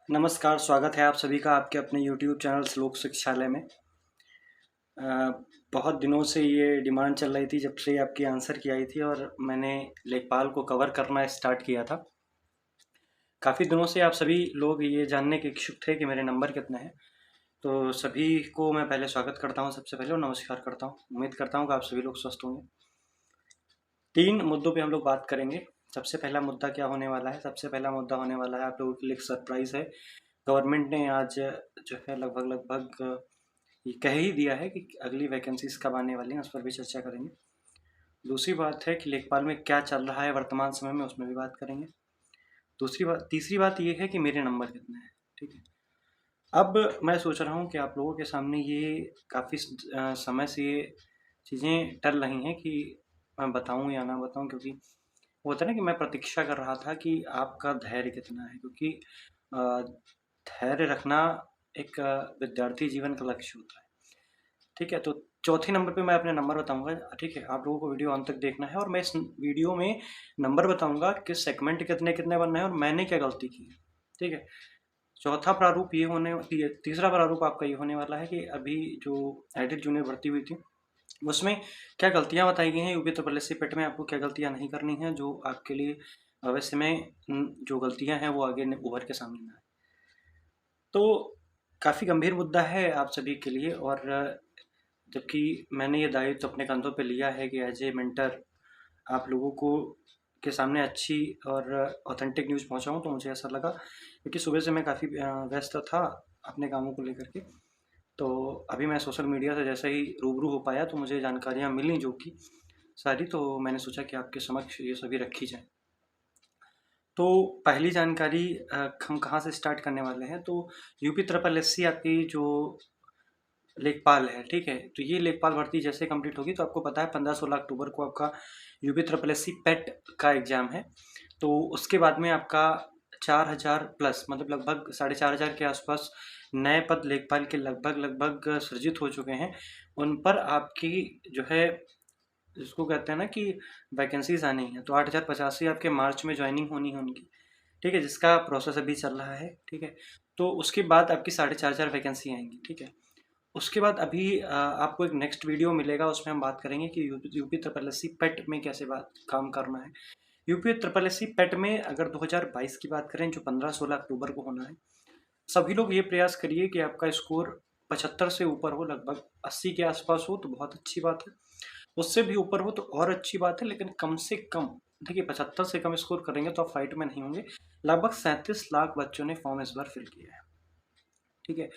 नमस्कार, स्वागत है आप सभी का आपके अपने YouTube चैनल श्लोक शिक्षालय में। बहुत दिनों से ये डिमांड चल रही थी जब से आपकी आंसर की आई थी और मैंने लेखपाल को कवर करना स्टार्ट किया था। काफ़ी दिनों से आप सभी लोग ये जानने के इच्छुक थे कि मेरे नंबर कितने हैं। तो सभी को मैं पहले स्वागत करता हूँ सबसे पहले और नमस्कार करता हूँ। उम्मीद करता हूँ कि आप सभी लोग स्वस्थ होंगे। 3 मुद्दों पे हम लोग बात करेंगे। सबसे पहला मुद्दा क्या होने वाला है? सबसे पहला मुद्दा होने वाला है आप लोगों के लिए एक सरप्राइज़ है। गवर्नमेंट ने आज जो है लगभग ये कह ही दिया है कि अगली वैकेंसीज कब आने वाली हैं, उस पर भी चर्चा करेंगे। दूसरी बात है कि लेखपाल में क्या चल रहा है वर्तमान समय में, उसमें भी बात करेंगे। तीसरी बात ये है कि मेरे नंबर कितने हैं। ठीक है, अब मैं सोच रहा हूँ कि आप लोगों के सामने ये काफ़ी समय से ये चीज़ें टल रही हैं कि मैं बताऊँ या ना बताऊँ, क्योंकि वो होता है ना कि मैं प्रतीक्षा कर रहा था कि आपका धैर्य कितना है, क्योंकि अ, धैर्य रखना एक विद्यार्थी जीवन का लक्ष्य होता है। ठीक है, तो चौथे नंबर पे मैं अपने नंबर बताऊंगा। ठीक है, आप लोगों को वीडियो अंत तक देखना है और मैं इस वीडियो में नंबर बताऊंगा कि सेगमेंट कितने कितने बनना है और मैंने क्या गलती की है। ठीक है, चौथा प्रारूप ये तीसरा प्रारूप आपका ये होने वाला है कि अभी जो एडिट जूनियर भर्ती हुई थी उसमें क्या गलतियां बताई गई हैं। यूपी ट्रिपल एस सी पेट में आपको क्या गलतियां नहीं करनी है, जो आपके लिए भविष्य में जो गलतियां हैं वो आगे उभर के सामने ना आए। तो काफ़ी गंभीर मुद्दा है आप सभी के लिए, और जबकि मैंने ये दायित्व अपने कंधों पे लिया है कि एज ए मेंटर आप लोगों को के सामने अच्छी और ऑथेंटिक न्यूज़ पहुंचाऊं, तो मुझे ऐसा लगा क्योंकि सुबह से मैं काफ़ी व्यस्त था अपने कामों को लेकर के। तो अभी मैं सोशल मीडिया से जैसे ही रूबरू हो पाया तो मुझे जानकारियां मिली जो कि सारी, तो मैंने सोचा कि आपके समक्ष ये सभी रखी जाए। तो पहली जानकारी हम कहाँ से स्टार्ट करने वाले हैं, तो यूपी ट्रिपल एस सी आपकी जो लेखपाल है, ठीक है, तो ये लेखपाल भर्ती जैसे कंप्लीट होगी तो आपको पता है 15-16 अक्टूबर को आपका यूपी ट्रिपल एस सी पेट का एग्ज़ाम है। तो उसके बाद में आपका 4000 प्लस, मतलब लगभग 4500 के आसपास नए पद लेखपाल के लगभग लगभग सृजित हो चुके हैं। उन पर आपकी जो है जिसको कहते हैं ना कि वैकेंसीज आनी है, तो 8085 आपके मार्च में ज्वाइनिंग होनी है उनकी। ठीक है, जिसका प्रोसेस अभी चल रहा है। ठीक है, तो उसके बाद आपकी 4500 वैकेंसी आएंगी। ठीक है, उसके बाद अभी आपको एक नेक्स्ट वीडियो मिलेगा, उसमें हम बात करेंगे कि यूपी ट्रिपल एस सी पेट में कैसे बात काम करना है। यूपी ट्रिपल एस सी पेट में अगर 2022 की बात करें जो 15-16 अक्टूबर को होना है, सभी लोग ये प्रयास करिए कि आपका स्कोर 75 से ऊपर हो, लगभग 80 के आसपास हो तो बहुत अच्छी बात है। उससे भी ऊपर हो तो और अच्छी बात है, लेकिन कम से कम देखिए 75 से कम स्कोर करेंगे तो आप फाइट में नहीं होंगे। लगभग 37 लाख बच्चों ने फॉर्म इस बार फिल किया है। ठीक है,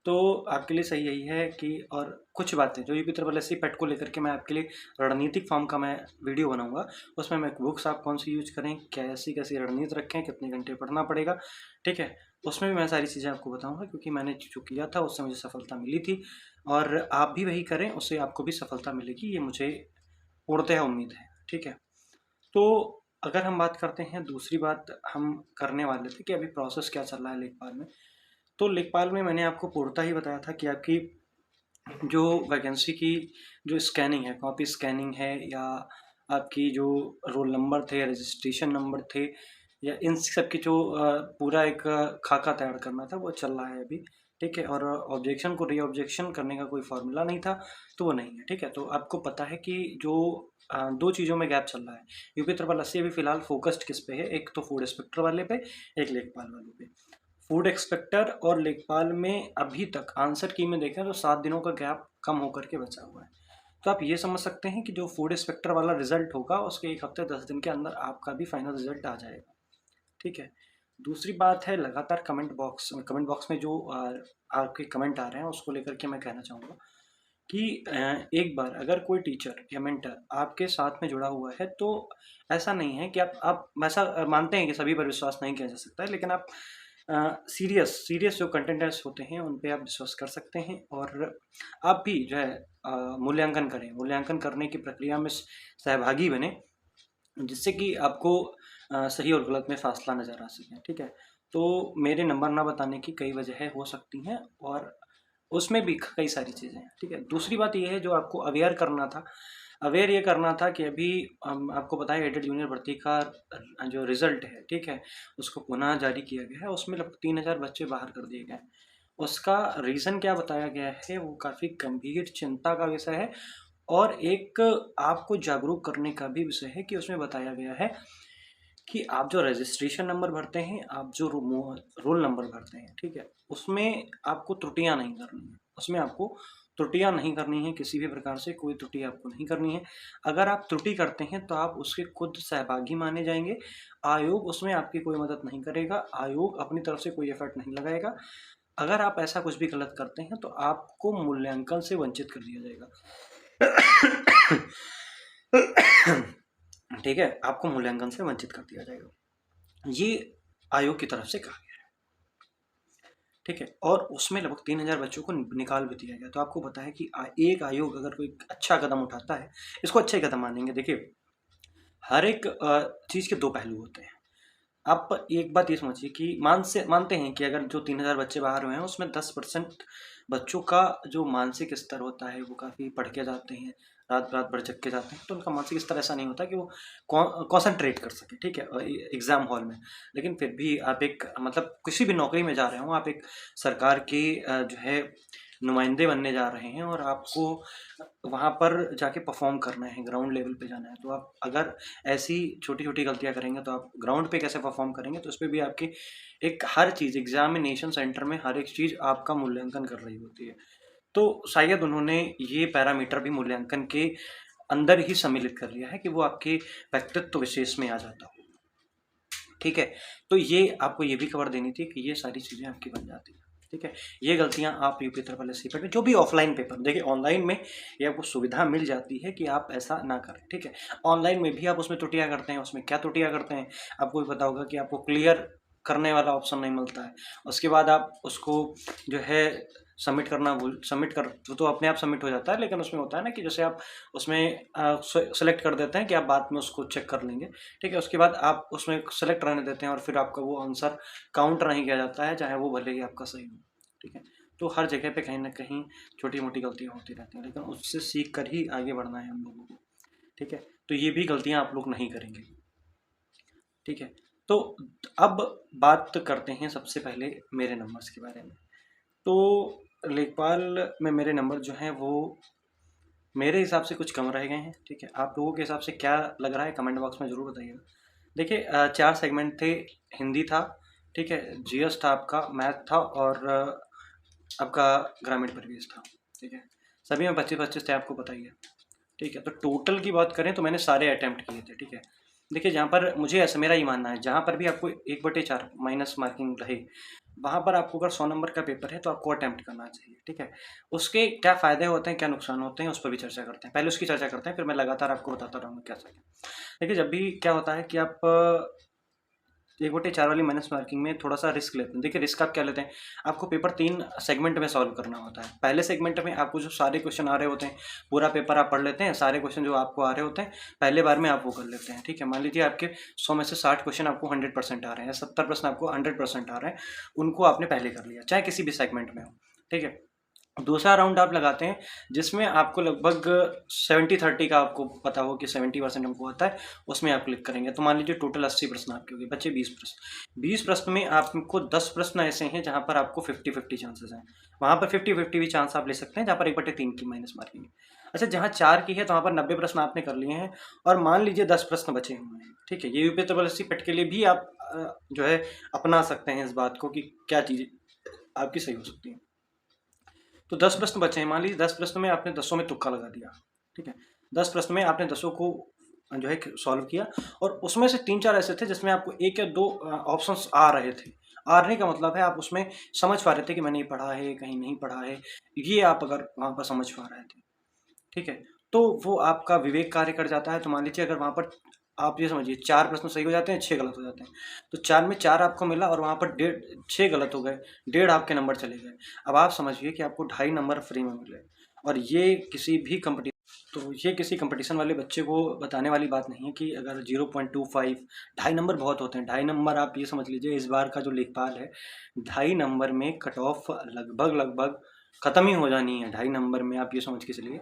तो आपके लिए सही यही है कि और कुछ बातें जो यूपी ट्रिपल एस सी पेट को लेकर के मैं आपके लिए रणनीतिक फॉर्म का मैं वीडियो बनाऊंगा। उसमें मैं बुक्स आप कौन सी यूज करें, कैसी कैसी रणनीति रखें, कितने घंटे पढ़ना पड़ेगा। ठीक है, उसमें भी मैं सारी चीज़ें आपको बताऊंगा, क्योंकि मैंने जो किया था उससे मुझे सफलता मिली थी और आप भी वही करें, उससे आपको भी सफलता मिलेगी, ये मुझे पूर्णतः उम्मीद है। ठीक है, तो अगर हम बात करते हैं, दूसरी बात हम करने वाले थे कि अभी प्रोसेस क्या चल रहा है लेखपाल में। तो लेखपाल में मैंने आपको पूर्णतः ही बताया था कि आपकी जो वैकेंसी की जो स्कैनिंग है, कॉपी स्कैनिंग है, या आपकी जो रोल नंबर थे, रजिस्ट्रेशन नंबर थे, या इन सब की जो पूरा एक खाका तैयार करना था वो चल रहा है अभी। ठीक है, और ऑब्जेक्शन को री ऑब्जेक्शन करने का कोई फॉर्मूला नहीं था तो वो नहीं है। ठीक है, तो आपको पता है कि जो दो चीज़ों में गैप चल रहा है। यूपी ट्रिपल एस सी अभी फिलहाल फोकस्ड किस पे है, एक तो फूड इंस्पेक्टर वाले पे, एक लेखपाल वाले पे। फूड एक्सपेक्टर और लेखपाल में अभी तक आंसर की में देखें तो 7 दिनों का गैप कम होकर के बचा हुआ है। तो आप ये समझ सकते हैं कि जो फूड इंस्पेक्टर वाला रिजल्ट होगा उसके 1 हफ्ते 10 दिन के अंदर आपका भी फाइनल रिजल्ट आ जाएगा। ठीक है, दूसरी बात है लगातार कमेंट बॉक्स में जो आपके कमेंट आ रहे हैं उसको लेकर के मैं कहना चाहूँगा कि एक बार अगर कोई टीचर या मेंटर आपके साथ में जुड़ा हुआ है तो ऐसा नहीं है कि आप वैसा मानते हैं कि सभी पर विश्वास नहीं किया जा सकता है, लेकिन आप सीरियस सीरियस जो कंटेंटर्स होते हैं उन पे आप विश्वास कर सकते हैं, और आप भी जो है मूल्यांकन करें, मूल्यांकन करने की प्रक्रिया में सहभागी बने, जिससे कि आपको सही और गलत में फासला नज़र आ सके। ठीक है, तो मेरे नंबर ना बताने की कई वजह हो सकती हैं और उसमें भी कई सारी चीज़ें हैं। ठीक है, दूसरी बात ये है जो आपको अवेयर करना था, अवेयर ये करना था कि अभी आपको पता है एडेड जूनियर भर्ती का जो रिजल्ट है, ठीक है, उसको पुनः जारी किया गया है। उसमें लगभग 3000 बच्चे बाहर कर दिए गए हैं। उसका रीज़न क्या बताया गया है, वो काफ़ी गंभीर चिंता का विषय है और एक आपको जागरूक करने का भी विषय है कि उसमें बताया गया है कि आप जो रजिस्ट्रेशन नंबर भरते हैं, आप जो रोल नंबर भरते हैं, ठीक है, उसमें आपको त्रुटियां नहीं करनी है। उसमें आपको त्रुटियां नहीं करनी है, किसी भी प्रकार से कोई त्रुटि आपको नहीं करनी है। अगर आप त्रुटि करते हैं तो आप उसके खुद सहभागी माने जाएंगे। आयोग उसमें आपकी कोई मदद नहीं करेगा, आयोग अपनी तरफ से कोई एफर्ट नहीं लगाएगा। अगर आप ऐसा कुछ भी गलत करते हैं तो आपको मूल्यांकन से वंचित कर दिया जाएगा। ठीक है, आपको मूल्यांकन से वंचित कर दिया जाएगा, ये आयोग की तरफ से कहा गया है। ठीक है, और उसमें लगभग 3000 बच्चों को निकाल भी दिया गया। तो आपको पता है कि एक आयोग अगर कोई अच्छा कदम उठाता है, इसको अच्छे कदम मानेंगे। देखिए, हर एक चीज़ के दो पहलू होते हैं। आप एक बात ये समझिए कि मानते हैं कि अगर जो 3000 बच्चे बाहर हुए हैं उसमें 10% बच्चों का जो मानसिक स्तर होता है वो काफ़ी पढ़ के जाते हैं, रात रात भर जग के जाते हैं, तो उनका मानसिक स्तर ऐसा नहीं होता कि वो कॉन्सेंट्रेट कर सके, ठीक है, एग्जाम हॉल में। लेकिन फिर भी आप एक मतलब किसी भी नौकरी में जा रहे हो, आप एक सरकार के जो है नुमाइंदे बनने जा रहे हैं और आपको वहाँ पर जाके परफॉर्म करना है, ग्राउंड लेवल पे जाना है। तो आप अगर ऐसी छोटी छोटी गलतियाँ करेंगे तो आप ग्राउंड पे कैसे परफॉर्म करेंगे, तो उस पर भी आपकी एक हर चीज़ एग्जामिनेशन सेंटर में हर एक चीज़ आपका मूल्यांकन कर रही होती है। तो शायद उन्होंने ये पैरामीटर भी मूल्यांकन के अंदर ही सम्मिलित कर लिया है कि वो आपके व्यक्तित्व विशेष में आ जाता हो। ठीक है, तो ये आपको ये भी खबर देनी थी कि ये सारी चीज़ें आपकी बन जाती हैं। ठीक है, ये गलतियां आप यूपी ट्रिपल एस सी पर जो भी ऑफलाइन पेपर, देखिए ऑनलाइन में ये आपको सुविधा मिल जाती है कि आप ऐसा ना करें। ठीक है, ऑनलाइन में भी आप उसमें त्रुटियां करते हैं, उसमें क्या त्रुटियां करते हैं आपको भी पता होगा कि आपको क्लियर करने वाला ऑप्शन नहीं मिलता है। उसके बाद आप उसको जो है सबमिट करना भूल सबमिट कर तो अपने आप सबमिट हो जाता है, लेकिन उसमें होता है ना कि जैसे आप उसमें सेलेक्ट कर देते हैं कि आप बाद में उसको चेक कर लेंगे। ठीक है, उसके बाद आप उसमें सेलेक्ट रहने देते हैं और फिर आपका वो आंसर काउंट नहीं किया जाता है, चाहे वो भले ही आपका सही हो। ठीक है, तो हर जगह पे कहीं ना कहीं छोटी मोटी गलतियाँ होती रहती हैं, लेकिन उससे सीख कर ही आगे बढ़ना है हम लोगों को। ठीक है, तो ये भी गलतियाँ आप लोग नहीं करेंगे। ठीक है, तो अब बात करते हैं सबसे पहले मेरे नंबर्स के बारे में। तो लेखपाल में मेरे नंबर जो हैं वो मेरे हिसाब से कुछ कम रह गए हैं। ठीक है, आप लोगों के हिसाब से क्या लग रहा है कमेंट बॉक्स में ज़रूर बताइएगा। देखिए, 4 सेगमेंट थे। हिंदी था, ठीक है, जीएस था, आपका मैथ था और आपका ग्रामीण परिवेश था। ठीक है, सभी में 25-25 थे, आपको पता ही है। ठीक है, तो टोटल की बात करें तो मैंने सारे अटैम्प्ट किए थे। ठीक है, देखिए जहाँ पर मुझे ऐसा मेरा ही मानना है, जहाँ पर भी आपको 1/4 माइनस मार्किंग रहे, वहाँ पर आपको अगर 100 नंबर का पेपर है तो आपको अटैम्प्ट करना चाहिए। ठीक है, उसके क्या फ़ायदे होते हैं, क्या नुकसान होते हैं, उस पर भी चर्चा करते हैं। पहले उसकी चर्चा करते हैं, फिर मैं लगातार आपको बताता रहूँगा क्या क्या। देखिए, जब भी क्या होता है कि आप 1/4 वाली माइनस मार्किंग में थोड़ा सा रिस्क लेते हैं। देखिए, रिस्क आप क्या लेते हैं, आपको पेपर 3 सेगमेंट में सॉल्व करना होता है। पहले सेगमेंट में आपको जो सारे क्वेश्चन आ रहे होते हैं, पूरा पेपर आप पढ़ लेते हैं, सारे क्वेश्चन जो आपको आ रहे होते हैं पहले बार में आप वो कर लेते हैं। ठीक है, मान लीजिए आपके 100 में से 60 क्वेश्चन आपको 100% आ रहे हैं, 70 प्रश्न आपको 100% आ रहे हैं, उनको आपने पहले कर लिया, चाहे किसी भी सेगमेंट में हो। ठीक है, दूसरा राउंड आप लगाते हैं जिसमें आपको लगभग 70-30 का आपको पता हो कि 70% हमको आता है, उसमें आप क्लिक करेंगे। तो मान लीजिए टोटल 80 प्रश्न आपके हो गए, बच्चे 20 प्रश्न। 20 प्रश्न में आपको 10 प्रश्न ऐसे हैं जहाँ पर आपको 50-50 चांसेस हैं। वहाँ पर 50-50 भी चांस आप ले सकते हैं जहाँ पर 1/3 की माइनस मार्किंग है। अच्छा, जहाँ 4 की है तो वहाँ पर 90 प्रश्न आपने कर लिए हैं और मान लीजिए 10 प्रश्न बचे हुए हैं। ठीक है, ये यूपी ट्रिपल एस सी पेट के लिए भी आप जो है अपना सकते हैं इस बात को कि क्या चीज़ें आपकी सही हो सकती हैं। तो 10 प्रश्न बचे हैं, मान लीजिए 10 प्रश्न में आपने 10 में तुक्का लगा दिया। ठीक है, 10 प्रश्न में आपने 10 को जो है सॉल्व किया और उसमें से 3-4 ऐसे थे जिसमें आपको 1 या 2 ऑप्शंस आ रहे थे। आने का मतलब है आप उसमें समझ पा रहे थे कि मैंने ये पढ़ा है, कहीं नहीं पढ़ा है, ये आप अगर वहाँ पर समझ पा रहे थे। ठीक है, तो वो आपका विवेक कार्य कर जाता है। तो मान लीजिए अगर वहाँ पर आप ये समझिए 4 प्रश्न सही हो जाते हैं, 6 गलत हो जाते हैं, तो 4 में 4 आपको मिला और वहाँ पर 6 गलत हो गए, 1.5 आपके नंबर चले गए। अब आप समझिए कि आपको 2.5 नंबर फ्री में मिले और ये किसी भी कंपटीशन वाले बच्चे को बताने वाली बात नहीं है कि अगर 0.25 2.5 नंबर बहुत होते हैं। 2.5 नंबर आप ये समझ लीजिए इस बार का जो लेखपाल है, 2.5 नंबर में कट ऑफ लगभग खत्म ही हो जानी है। 2.5 नंबर में आप ये समझ के चलिए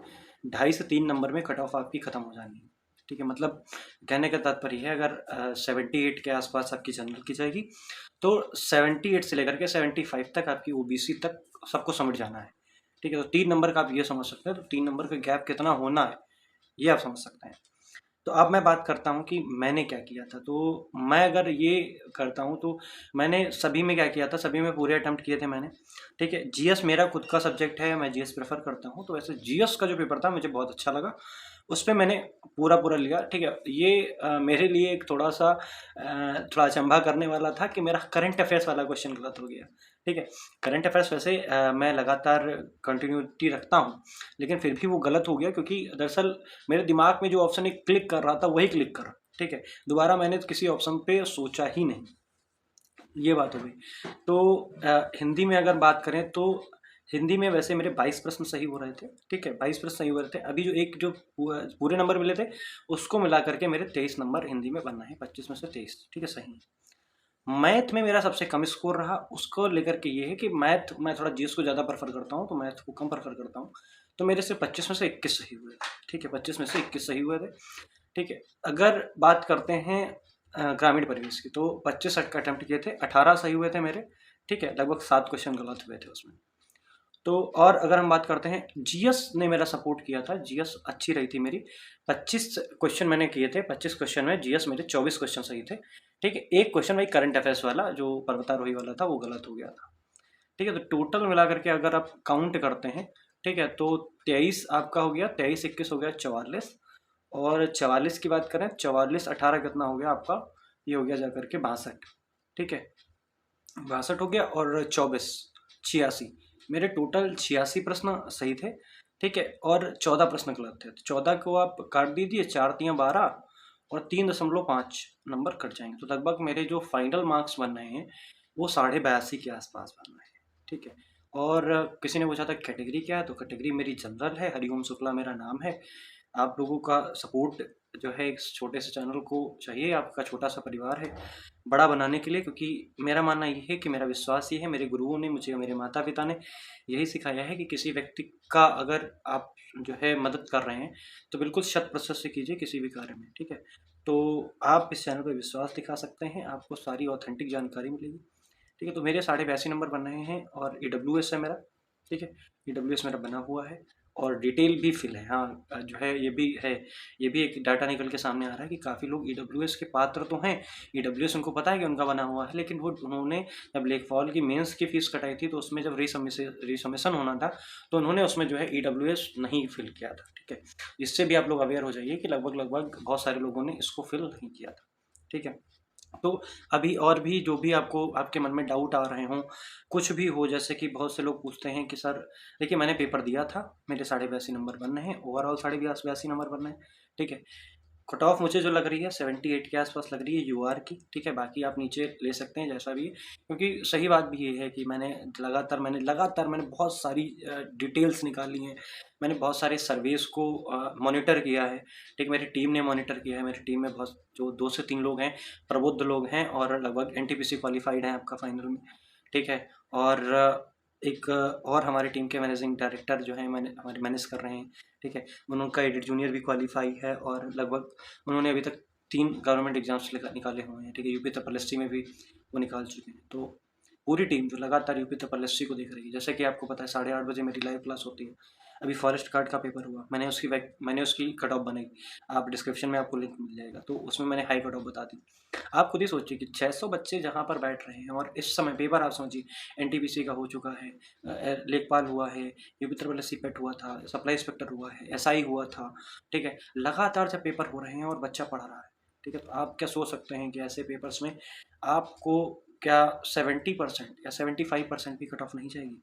2.5 से 3 नंबर में कट ऑफ आपकी ख़त्म हो जानी है। ठीक है, मतलब कहने का तात्पर्य है अगर 78 के आसपास आपकी जनरल की जाएगी तो 78 से लेकर के 75 तक आपकी ओबीसी तक सबको समझ जाना है। ठीक है, तो 3 नंबर का आप ये समझ सकते हैं, तो 3 नंबर का गैप कितना होना है ये आप समझ सकते हैं। तो अब मैं बात करता हूँ कि मैंने क्या किया था। तो मैं अगर ये करता हूँ तो मैंने सभी में क्या किया था, सभी में पूरे अटेम्प्ट किए थे मैंने। ठीक है, जीएस मेरा खुद का सब्जेक्ट है, मैं जीएस प्रेफर करता हूँ, तो वैसे जीएस का जो पेपर था मुझे बहुत अच्छा लगा, उस पर मैंने पूरा पूरा लिया। ठीक है, ये मेरे लिए एक थोड़ा अचंभा करने वाला था कि मेरा करंट अफेयर्स वाला क्वेश्चन गलत हो गया। ठीक है, करंट अफेयर्स वैसे मैं लगातार कंटिन्यूटी रखता हूँ, लेकिन फिर भी वो गलत हो गया क्योंकि दरअसल मेरे दिमाग में जो ऑप्शन एक क्लिक कर रहा था वही क्लिक कर रहा। ठीक है, दोबारा मैंने किसी ऑप्शन पे सोचा ही नहीं, ये बात हो गई। तो हिंदी में अगर बात करें तो हिंदी में वैसे मेरे 22 प्रश्न सही हो रहे थे। ठीक है, 22 प्रश्न सही हो रहे थे। अभी जो एक जो पूरे नंबर मिले थे उसको मिला करके मेरे 23 नंबर हिंदी में बनना है, 25 में से 23। ठीक है, सही है। मैथ में मेरा सबसे कम स्कोर रहा, उसको लेकर के ये है कि मैथ मैं थोड़ा जीएस को ज़्यादा प्रेफर करता हूँ, तो मैथ को कम प्रेफर करता हूँ, तो मेरे से 25 में से 21 सही हुए थे। ठीक है, 25 में से 21 सही हुए थे। ठीक है, अगर बात करते हैं ग्रामीण परिवेश की, तो 25 अटेम्प्ट किए थे, 18 सही हुए थे मेरे। ठीक है, लगभग 7 क्वेश्चन गलत हुए थे उसमें। तो और अगर हम बात करते हैं, जीएस ने मेरा सपोर्ट किया था, जीएस अच्छी रही थी मेरी। 25 क्वेश्चन मैंने किए थे, 25 क्वेश्चन में जीएस मेरे 24 क्वेश्चन सही थे। ठीक है, एक क्वेश्चन वही करंट अफेयर्स वाला जो पर्वतारोही वाला था वो गलत हो गया था। ठीक है, तो टोटल मिला करके अगर आप काउंट करते हैं, ठीक है, तो 23 आपका हो गया, 23 21 हो गया 44, और 44 की बात करें, 44 18 कितना हो गया आपका, ये हो गया जाकर के 62। ठीक है, 62 हो गया, और 24 86, मेरे टोटल 86 प्रश्न सही थे। ठीक है, और 14 प्रश्न गलत थे, तो 14 को आप काट दीजिए, 4 तियाँ 12 और 3.5 नंबर कट जाएंगे, तो लगभग मेरे जो फाइनल मार्क्स बन रहे हैं वो 82.5 के आसपास बन रहे हैं। ठीक है, और किसी ने पूछा था कैटेगरी क्या है, तो कैटेगरी मेरी जनरल है, हरिओम शुक्ला मेरा नाम है। आप लोगों का सपोर्ट जो है इस छोटे से चैनल को चाहिए, आपका छोटा सा परिवार है बड़ा बनाने के लिए, क्योंकि मेरा मानना ये है कि मेरा विश्वास ये है, मेरे गुरुओं ने मुझे, मेरे माता पिता ने यही सिखाया है कि किसी व्यक्ति का अगर आप जो है मदद कर रहे हैं तो बिल्कुल शत प्रतिशत से कीजिए किसी भी कार्य में। ठीक है, तो आप इस चैनल पर विश्वास दिखा सकते हैं, आपको सारी ऑथेंटिक जानकारी मिलेगी। ठीक है, तो मेरे 82.5 नंबर बन रहे हैं, और EWS है मेरा। ठीक है, EWS मेरा बना हुआ है, और डिटेल भी फिल है। हाँ, जो है ये भी है, ये भी एक डाटा निकल के सामने आ रहा है कि काफ़ी लोग EWS के पात्र तो हैं, EWS उनको पता है कि उनका बना हुआ है, लेकिन उन्होंने जब लेखपाल की मेंस की फीस कटाई थी तो उसमें जब रीसबमिशन होना था तो उन्होंने उसमें जो है EWS नहीं फिल किया था। ठीक है, इससे भी आप लोग अवेयर हो जाइए कि लगभग बहुत सारे लोगों ने इसको फिल नहीं किया था। ठीक है, तो अभी और भी जो भी आपको आपके मन में डाउट आ रहे हों, कुछ भी हो, जैसे कि बहुत से लोग पूछते हैं कि सर देखिए मैंने पेपर दिया था, मेरे 82.5 नंबर बनने हैं, ओवरऑल 82.5 नंबर बनने हैं। ठीक है, कट ऑफ मुझे जो लग रही है 78 के आसपास लग रही है यूआर की। ठीक है, बाकी आप नीचे ले सकते हैं जैसा भी है, क्योंकि सही बात भी ये है कि मैंने बहुत सारी डिटेल्स निकाली हैं, मैंने बहुत सारे सर्वेस को मॉनिटर किया है। ठीक, मेरी टीम ने मॉनिटर किया है, मेरी टीम में बहुत जो 2 से 3 लोग हैं, प्रबुद्ध लोग हैं, और लगभग एनटीपीसी क्वालिफाइड हैं आपका फाइनल में। ठीक है, और एक और हमारी टीम के मैनेजिंग डायरेक्टर जो हैं हमारे मैनेज कर रहे हैं। ठीक है, उनका एडिट जूनियर भी क्वालिफाई है, और लगभग उन्होंने अभी तक 3 गवर्नमेंट एग्जाम्स निकाले हुए हैं। ठीक है, यूपी ट्रिपल एससी में भी वो निकाल चुके हैं। तो पूरी टीम जो लगातार यूपी ट्रिपल एससी को देख रही है, जैसे कि आपको पता है 8:30 बजे मेरी लाइव क्लास होती है। अभी फॉरेस्ट गार्ड का पेपर हुआ, मैंने उसकी कट ऑफ बनाई, आप डिस्क्रिप्शन में आपको लिंक मिल जाएगा, तो उसमें मैंने हाई कट ऑफ बता दी। आप खुद ही सोचिए कि 600 बच्चे जहाँ पर बैठ रहे हैं, और इस समय पेपर आप समझिए एनटीपीसी का हो चुका है, लेखपाल हुआ है, यूपी ट्रिपल एससी पेट हुआ था, सप्लाई इंस्पेक्टर हुआ है, एसआई हुआ था। ठीक है, लगातार जब पेपर हो रहे हैं और बच्चा पढ़ रहा है, ठीक है, तो आप क्या सोच सकते हैं कि ऐसे पेपर्स में आपको क्या 70% या 75% भी कट ऑफ नहीं जाएगी?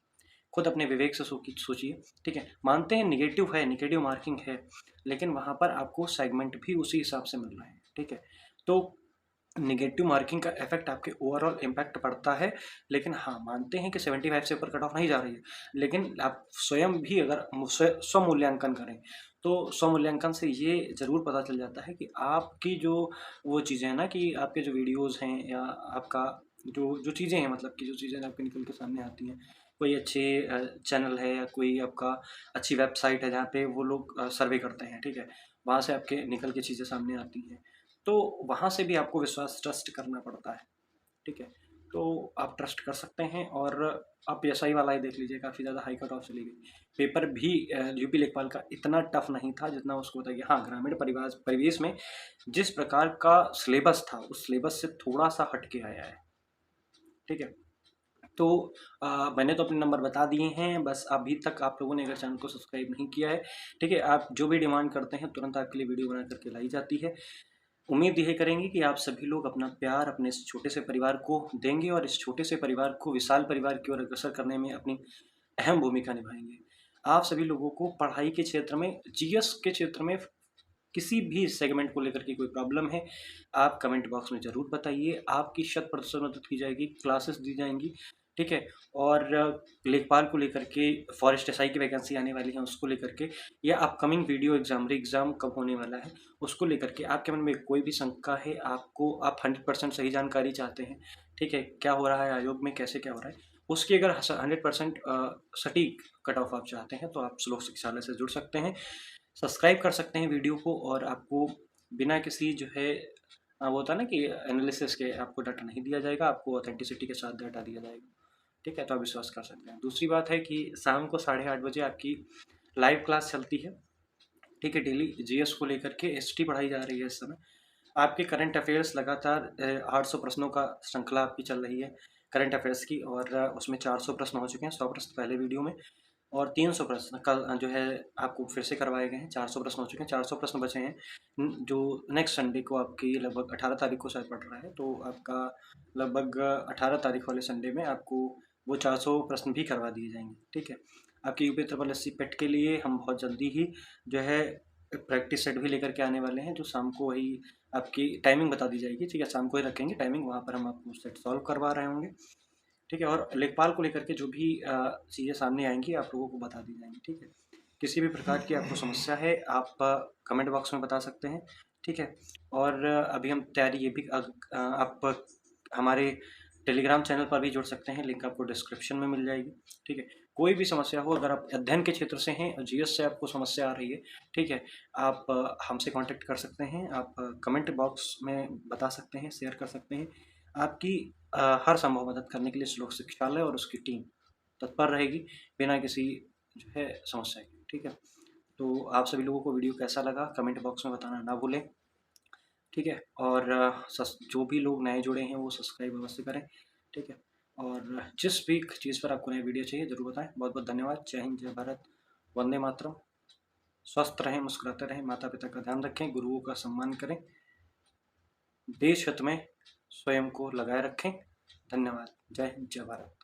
खुद अपने विवेक से सोचिए। ठीक है, मानते हैं निगेटिव है, निगेटिव मार्किंग है, लेकिन वहाँ पर आपको सेगमेंट भी उसी हिसाब से मिल रहे हैं। ठीक है, तो निगेटिव मार्किंग का इफेक्ट आपके ओवरऑल इम्पैक्ट पड़ता है, लेकिन हाँ, मानते हैं कि 75 से ऊपर कट ऑफ नहीं जा रही है, लेकिन आप स्वयं भी अगर स्वमूल्यांकन करें तो स्वमूल्यांकन से ये ज़रूर पता चल जाता है कि आपकी जो वो चीज़ें हैं ना, कि आपके जो वीडियोज़ हैं या आपका जो जो चीज़ें हैं, मतलब कि जो चीज़ें आपके निकल के सामने आती हैं, कोई अच्छे चैनल है या कोई आपका अच्छी वेबसाइट है जहाँ पे वो लोग सर्वे करते हैं, ठीक है, वहाँ से आपके निकल के चीज़ें सामने आती हैं, तो वहाँ से भी आपको विश्वास ट्रस्ट करना पड़ता है, ठीक है। तो आप ट्रस्ट कर सकते हैं, और आप एसआई वाला ही देख लीजिए, काफ़ी ज़्यादा हाई कट ऑफ चली गई। पेपर भी यूपी लेखपाल का इतना टफ नहीं था जितना उसको बताइए। हाँ, ग्रामीण परिवार परिवेश में जिस प्रकार का सिलेबस था, उस सिलेबस से थोड़ा सा हट के आया है, ठीक है। तो मैंने तो अपने नंबर बता दिए हैं, बस अभी तक आप लोगों ने अगर चैनल को सब्सक्राइब नहीं किया है, ठीक है, आप जो भी डिमांड करते हैं तुरंत आपके लिए वीडियो बना करके लाई जाती है। उम्मीद यही करेंगे कि आप सभी लोग अपना प्यार अपने इस छोटे से परिवार को देंगे, और इस छोटे से परिवार को विशाल परिवार की ओर अग्रसर करने में अपनी अहम भूमिका निभाएंगे। आप सभी लोगों को पढ़ाई के क्षेत्र में, जीएस के क्षेत्र में किसी भी सेगमेंट को लेकर के कोई प्रॉब्लम है, आप कमेंट बॉक्स में ज़रूर बताइए। आपकी शत प्रतिशत मदद की जाएगी, क्लासेस दी जाएंगी, ठीक है। और लेखपाल को लेकर के, फॉरेस्ट एसआई की वैकेंसी आने वाली है उसको लेकर के, या अपकमिंग वीडियो एग्जाम एग्ज़ाम कब होने वाला है उसको लेकर के आपके मन में कोई भी शंका है, आपको आप 100% सही जानकारी चाहते हैं, ठीक है, क्या हो रहा है आयोग में, कैसे क्या हो रहा है, उसकी अगर 100% सटीक कट ऑफ आप चाहते हैं, तो आप श्लोक शिक्षालय से जुड़ सकते हैं, सब्सक्राइब कर सकते हैं वीडियो को, और आपको बिना किसी जो है वो होता है ना कि एनालिसिस के आपको डाटा नहीं दिया जाएगा, आपको ऑथेंटिसिटी के साथ डाटा दिया जाएगा, ठीक है। तो आप विश्वास कर सकते हैं। दूसरी बात है कि शाम को 8:30 बजे आपकी लाइव क्लास चलती है, ठीक है, डेली जीएस को लेकर के एसटी पढ़ाई जा रही है इस समय। आपके करंट अफेयर्स लगातार 800 प्रश्नों का श्रृंखला आपकी चल रही है करंट अफेयर्स की, और उसमें 400 प्रश्न हो चुके हैं, 100 प्रश्न पहले वीडियो में, और 300 प्रश्न कल जो है आपको फिर से करवाए गए हैं। 400 प्रश्न हो चुके हैं, 400 प्रश्न बचे हैं, जो नेक्स्ट संडे को आपकी लगभग 18 तारीख को शायद पड़ रहा है, तो आपका लगभग 18 तारीख वाले संडे में आपको वो 400 प्रश्न भी करवा दिए जाएंगे, ठीक है। आपकी यूपी ट्रिपल एस सी पेट के लिए हम बहुत जल्दी ही जो है प्रैक्टिस सेट भी लेकर के आने वाले हैं, जो शाम को वही आपकी टाइमिंग बता दी जाएगी, ठीक है, शाम को ही रखेंगे टाइमिंग, वहाँ पर हम आपको सेट सॉल्व करवा रहे होंगे, ठीक है। और लेखपाल को लेकर के जो भी चीज़ें सामने आएंगी आप लोगों को बता दी जाएंगी, ठीक है। किसी भी प्रकार की आपको समस्या है, आप कमेंट बॉक्स में बता सकते हैं, ठीक है। और अभी हम तैयारी ये भी आप हमारे टेलीग्राम चैनल पर भी जुड़ सकते हैं, लिंक आपको डिस्क्रिप्शन में मिल जाएगी, ठीक है। कोई भी समस्या हो, अगर आप अध्ययन के क्षेत्र से हैं और जीएस से आपको समस्या आ रही है, ठीक है, आप हमसे कांटेक्ट कर सकते हैं, आप कमेंट बॉक्स में बता सकते हैं, शेयर कर सकते हैं। आपकी हर संभव मदद करने के लिए श्लोक शिक्षालय और उसकी टीम तत्पर रहेगी, बिना किसी जो है समस्या के, ठीक है। तो आप सभी लोगों को वीडियो कैसा लगा कमेंट बॉक्स में बताना ना भूलें, ठीक है। और जो भी लोग नए जुड़े हैं वो सब्सक्राइब अवश्य करें, ठीक है। और जिस भी चीज़ पर आपको नई वीडियो चाहिए ज़रूर बताएं। बहुत बहुत धन्यवाद। जय हिंद, जय भारत, वंदे मातरम। स्वस्थ रहें, मुस्कुराते रहें, माता पिता का ध्यान रखें, गुरुओं का सम्मान करें, देश हित में स्वयं को लगाए रखें। धन्यवाद। जय हिंद, जय भारत।